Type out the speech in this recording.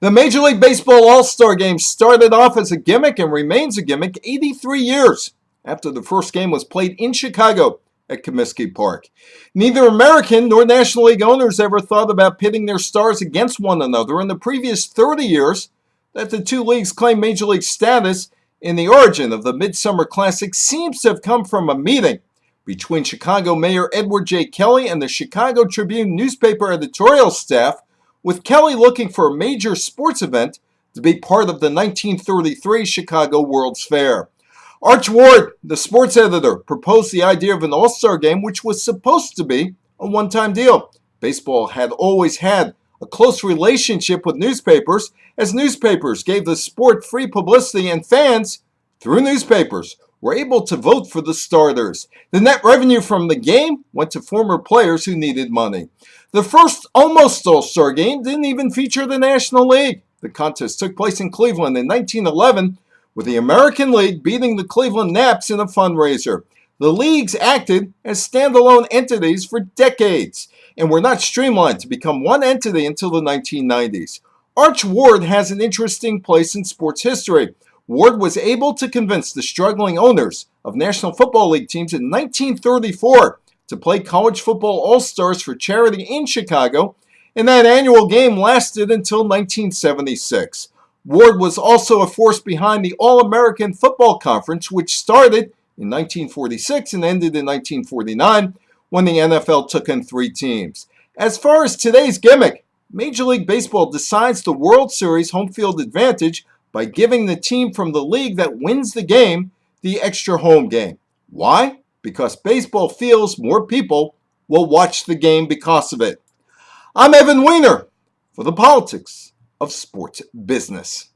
The Major League Baseball All Star Game started off as a gimmick and remains a gimmick 83 years after the first game was played in Chicago at Comiskey Park. Neither American nor National League owners ever thought about pitting their stars against one another in the previous 30 years that the two leagues claim Major League status. In the origin of the Midsummer Classic seems to have come from a meeting between Chicago Mayor Edward J. Kelly and the Chicago Tribune newspaper editorial staff, with Kelly looking for a major sports event to be part of the 1933 Chicago World's Fair. Arch Ward, the sports editor, proposed the idea of an all-star game which was supposed to be a one-time deal. Baseball had always had a close relationship with newspapers, as newspapers gave the sport free publicity and fans, through newspapers, were able to vote for the starters. The net revenue from the game went to former players who needed money. The first almost all-star game didn't even feature the National League. The contest took place in Cleveland in 1911, with the American League beating the Cleveland Naps in a fundraiser. The leagues acted as standalone entities for decades and were not streamlined to become one entity until the 1990s. Arch Ward has an interesting place in sports history. Ward was able to convince the struggling owners of National Football League teams in 1934 to play college football all-stars for charity in Chicago, and that annual game lasted until 1976. Ward was also a force behind the All-American Football Conference, which started in 1946 and ended in 1949 when the NFL took in 3 teams. As far as today's gimmick, Major League Baseball decides the World Series home field advantage by giving the team from the league that wins the game the extra home game. Why? Because baseball feels more people will watch the game because of it. I'm Evan Weiner for the Politics of Sports Business.